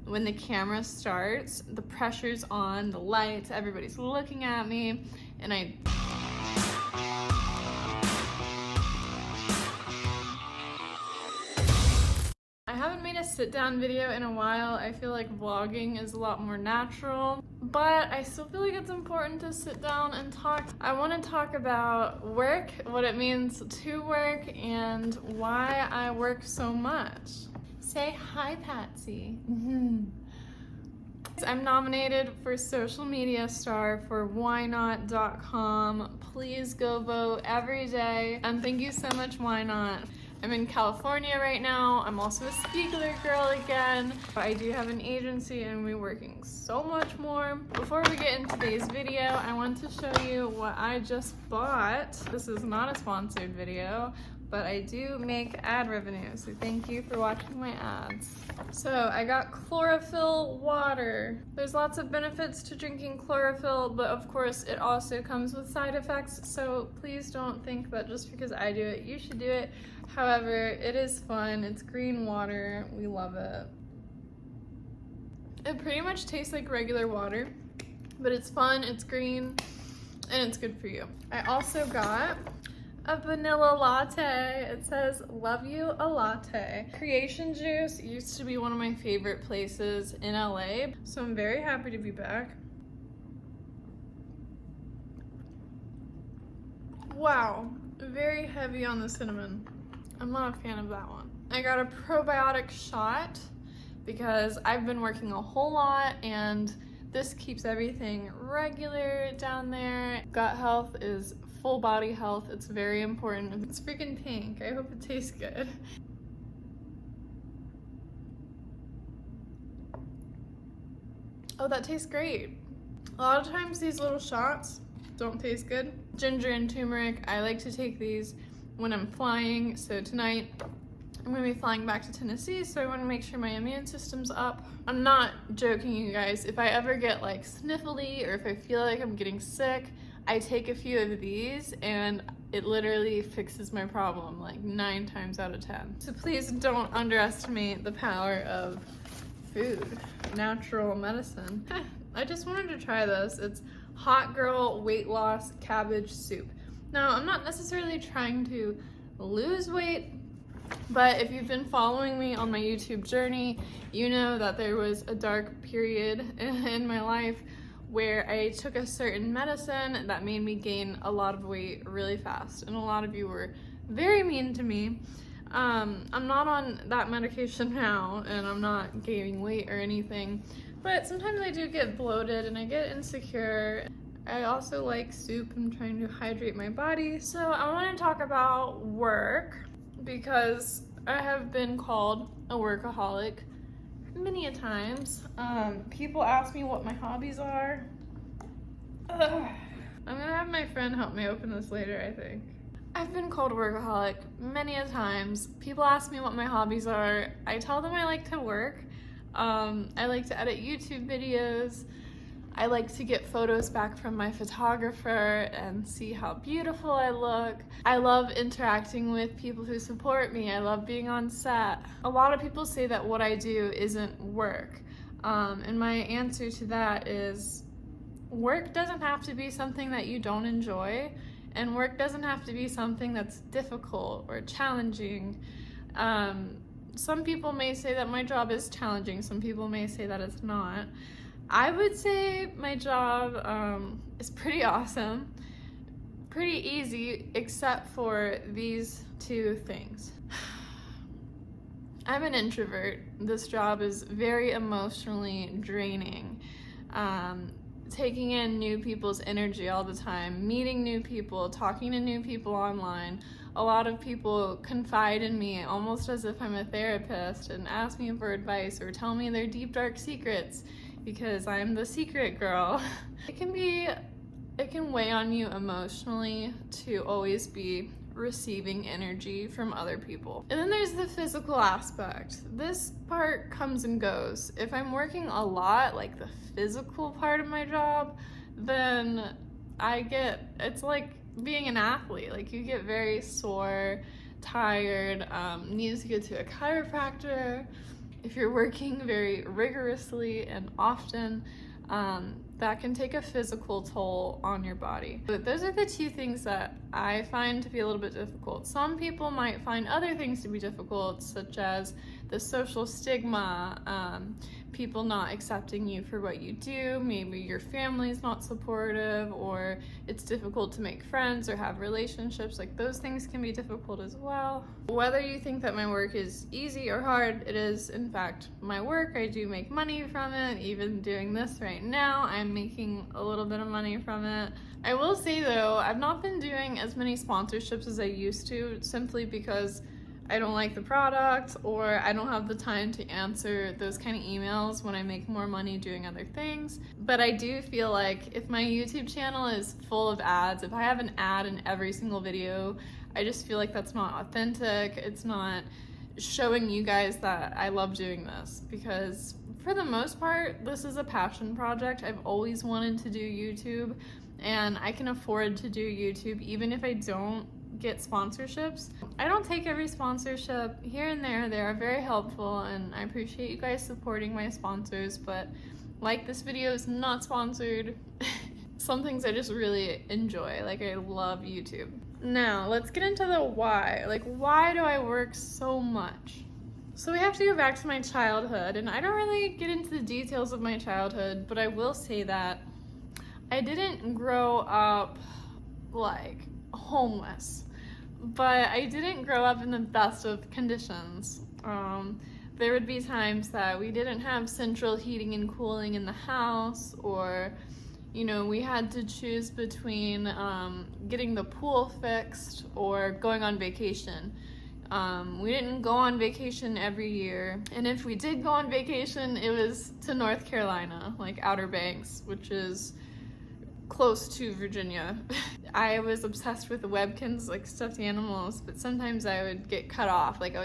when the camera starts, the pressure's on, the lights, everybody's looking at me, and I haven't made a sit-down video in a while. I feel like vlogging is a lot more natural, but I still feel like it's important to sit down and talk. I want to talk about work, what it means to work, and why I work so much. Say hi, Patsy. I'm nominated for Social Media Star for whynot.com. Please go vote every day. And thank you so much, Why Not. I'm in California right now. I'm also a speaker girl again. I do have an agency and we're working so much more. Before we get into today's video, I want to show you what I just bought. This is not a sponsored video, but I do make ad revenue, so thank you for watching my ads. So I got chlorophyll water. There's lots of benefits to drinking chlorophyll, but of course it also comes with side effects, so please don't think that just because I do it, you should do it. However, it is fun. It's green water. We love it. It pretty much tastes like regular water, but it's fun, it's green, and it's good for you. I also got a vanilla latte. It says, love you a latte. Creation Juice used to be one of my favorite places in LA, so I'm very happy to be back. Wow, very heavy on the cinnamon. I'm not a fan of that one. I got a probiotic shot because I've been working a whole lot and this keeps everything regular down there. Gut health is full body health. It's very important. It's freaking pink. I hope it tastes good. Oh, that tastes great. A lot of times these little shots don't taste good. Ginger and turmeric, I like to take these when I'm flying. So tonight I'm gonna be flying back to Tennessee, so I wanna make sure my immune system's up. I'm not joking, you guys. If I ever get like sniffly or if I feel like I'm getting sick, I take a few of these and it literally fixes my problem like 9 times out of 10. So please don't underestimate the power of food, natural medicine. I just wanted to try this. It's Hot Girl Weight Loss Cabbage Soup. Now, I'm not necessarily trying to lose weight, but if you've been following me on my YouTube journey, you know that there was a dark period in my life where I took a certain medicine that made me gain a lot of weight really fast, and a lot of you were very mean to me. I'm not on that medication now, and I'm not gaining weight or anything, but sometimes I do get bloated and I get insecure. I also like soup. I'm trying to hydrate my body. So I want to talk about work because I have been called a workaholic many a times. People ask me what my hobbies are. Ugh. I'm gonna have my friend help me open this later, I think. I've been called a workaholic many a times. People ask me what my hobbies are. I tell them I like to work. I like to edit YouTube videos. I like to get photos back from my photographer and see how beautiful I look. I love interacting with people who support me. I love being on set. A lot of people say that what I do isn't work. And my answer to that is work doesn't have to be something that you don't enjoy, and work doesn't have to be something that's difficult or challenging. Some people may say that my job is challenging. Some people may say that it's not. I would say my job is pretty awesome, pretty easy, except for these 2 things. I'm an introvert. This job is very emotionally draining. Taking in new people's energy all the time, meeting new people, talking to new people online. A lot of people confide in me almost as if I'm a therapist and ask me for advice or tell me their deep, dark secrets because I'm the secret girl. It can weigh on you emotionally to always be receiving energy from other people. And then there's the physical aspect. This part comes and goes. If I'm working a lot, like the physical part of my job, then it's like being an athlete. Like you get very sore, tired, needs to go to a chiropractor. if you're working very rigorously and often, that can take a physical toll on your body. But those are the two things that I find to be a little bit difficult. Some people might find other things to be difficult, such as the social stigma, people not accepting you for what you do, maybe your family's not supportive, or it's difficult to make friends or have relationships. Like, those things can be difficult as well. Whether you think that my work is easy or hard, it is in fact my work. I do make money from it. Even doing this right now, I'm making a little bit of money from it. I will say though, I've not been doing as many sponsorships as I used to, simply because I don't like the product, or I don't have the time to answer those kind of emails when I make more money doing other things. But I do feel like if my YouTube channel is full of ads, if I have an ad in every single video, I just feel like that's not authentic. It's not showing you guys that I love doing this, because for the most part, this is a passion project. I've always wanted to do YouTube, and I can afford to do YouTube even if I don't get sponsorships. I don't take every sponsorship. Here and there, they are very helpful, and I appreciate you guys supporting my sponsors, but like, this video is not sponsored. Some things I just really enjoy. Like, I love YouTube. Now, let's get into the why. Like, why do I work so much? So we have to go back to my childhood, and I don't really get into the details of my childhood, but I will say that I didn't grow up like homeless, but I didn't grow up in the best of conditions. There would be times that we didn't have central heating and cooling in the house, or, you know, we had to choose between getting the pool fixed or going on vacation. We didn't go on vacation every year, and if we did go on vacation, it was to North Carolina, like Outer Banks, which is close to Virginia. I was obsessed with the Webkins, like stuffed animals, but sometimes I would get cut off, like, oh,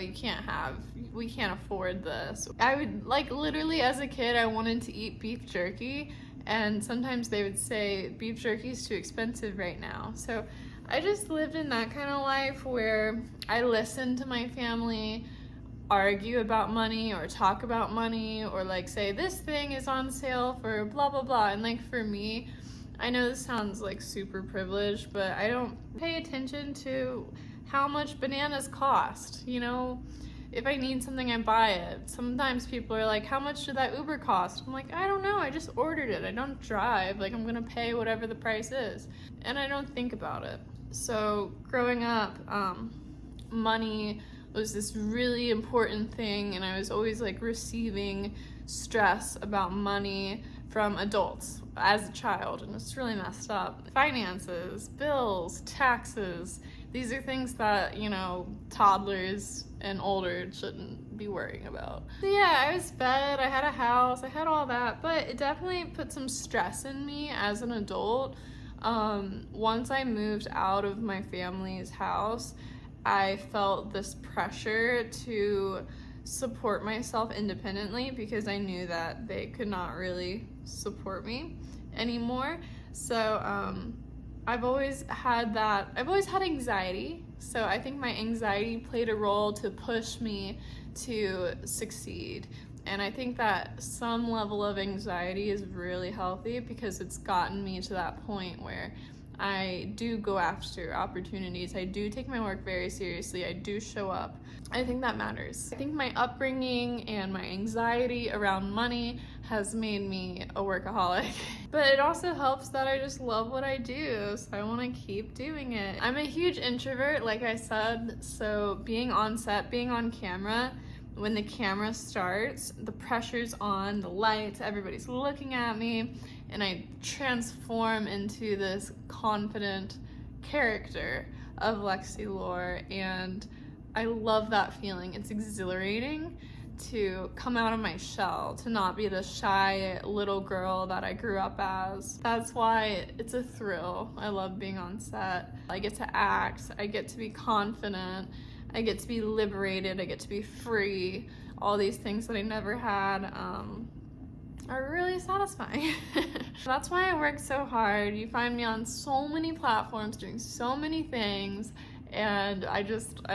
we can't afford this. I would, like, literally as a kid, I wanted to eat beef jerky, and sometimes they would say beef jerky is too expensive right now. So I just lived in that kind of life where I listened to my family argue about money or talk about money, or like say this thing is on sale for blah blah blah, and like, for me, I know this sounds like super privileged, but I don't pay attention to how much bananas cost. You know, if I need something, I buy it. Sometimes people are like, how much did that Uber cost? I'm like, I don't know, I just ordered it. I don't drive. Like, I'm gonna pay whatever the price is. And I don't think about it. So growing up, money was this really important thing, and I was always like receiving stress about money from adults as a child, and it's really messed up. Finances, bills, taxes, these are things that, you know, toddlers and older shouldn't be worrying about. So yeah, I was fed, I had a house, I had all that, but it definitely put some stress in me as an adult. Once I moved out of my family's house, I felt this pressure to support myself independently, because I knew that they could not really support me anymore. So I've always had anxiety. So I think my anxiety played a role to push me to succeed. And I think that some level of anxiety is really healthy, because it's gotten me to that point where I do go after opportunities. I do take my work very seriously. I do show up. I think that matters. I think my upbringing and my anxiety around money has made me a workaholic. But it also helps that I just love what I do, so I want to keep doing it. I'm a huge introvert, like I said, so being on set, being on camera, when the camera starts, the pressure's on, the lights, everybody's looking at me, and I transform into this confident character of Lexi Lore, and I love that feeling. It's exhilarating to come out of my shell, to not be the shy little girl that I grew up as. That's why it's a thrill. I love being on set. I get to act, I get to be confident, I get to be liberated, I get to be free. All these things that I never had are really satisfying. That's why I work so hard. You find me on so many platforms doing so many things, And I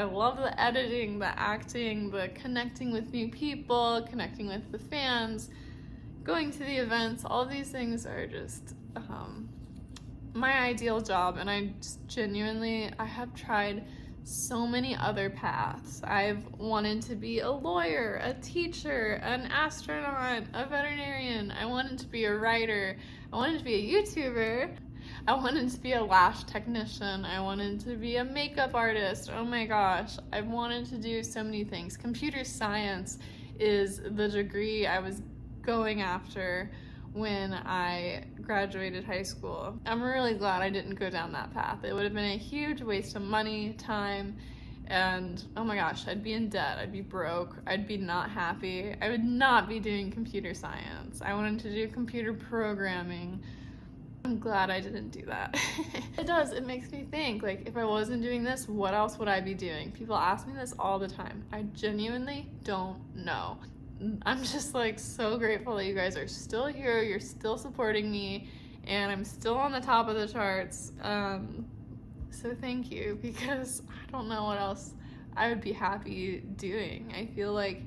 love the editing, the acting, the connecting with new people, connecting with the fans, going to the events. All of these things are just my ideal job. And I have tried so many other paths. I've wanted to be a lawyer, a teacher, an astronaut, a veterinarian. I wanted to be a writer. I wanted to be a YouTuber. I wanted to be a lash technician. I wanted to be a makeup artist. Oh my gosh, I wanted to do so many things. Computer science is the degree I was going after when I graduated high school. I'm really glad I didn't go down that path. It would have been a huge waste of money, time, and oh my gosh, I'd be in debt, I'd be broke, I'd be not happy. I would not be doing computer science. I wanted to do computer programming. I'm glad I didn't do that. It makes me think, like, if I wasn't doing this, what else would I be doing? People ask me this all the time. I genuinely don't know. I'm just like so grateful that you guys are still here, you're still supporting me, and I'm still on the top of the charts. So thank you, because I don't know what else I would be happy doing. I feel like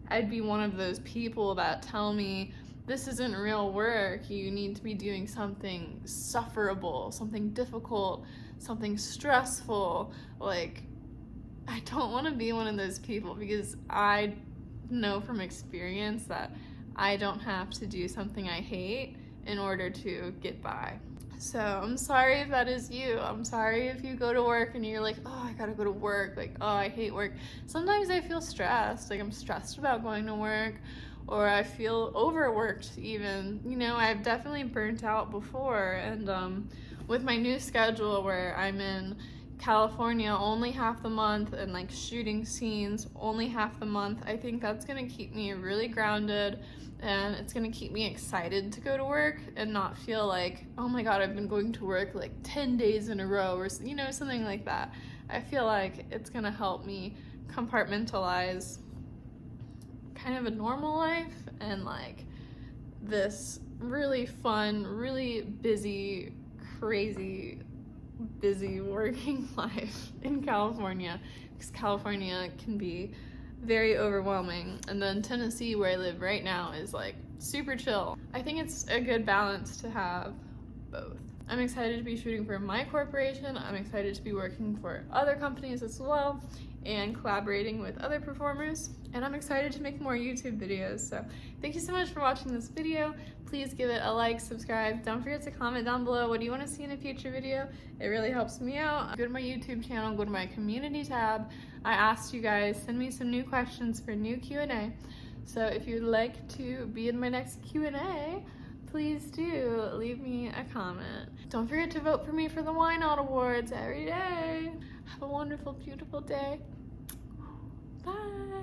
I'd be one of those people that tell me, this isn't real work, you need to be doing something sufferable, something difficult, something stressful. Like, I don't want to be one of those people, because I know from experience that I don't have to do something I hate in order to get by. So I'm sorry if that is you. I'm sorry if you go to work and you're like, oh, I gotta go to work, like, oh, I hate work. Sometimes I feel stressed, like I'm stressed about going to work, or I feel overworked even. You know, I've definitely burnt out before, and with my new schedule where I'm in California only half the month and like shooting scenes only half the month, I think that's gonna keep me really grounded, and it's gonna keep me excited to go to work and not feel like, oh my god, I've been going to work like 10 days in a row, or you know, something like that. I feel like it's gonna help me compartmentalize kind of a normal life and like this really fun, really busy, crazy busy working life in California, because California can be very overwhelming, and then Tennessee, where I live right now, is like super chill. I think it's a good balance to have both. I'm excited to be shooting for my corporation. I'm excited to be working for other companies as well and collaborating with other performers, and I'm excited to make more YouTube videos. So thank you so much for watching this video. Please give it a like, subscribe. Don't forget to comment down below, what do you want to see in a future video? It really helps me out. Go to my YouTube channel, go to my community tab. I asked you guys, send me some new questions for new Q&A. So if you'd like to be in my next Q&A, please do leave me a comment. Don't forget to vote for me for the Why Not Awards every day. Have a wonderful, beautiful day. Bye.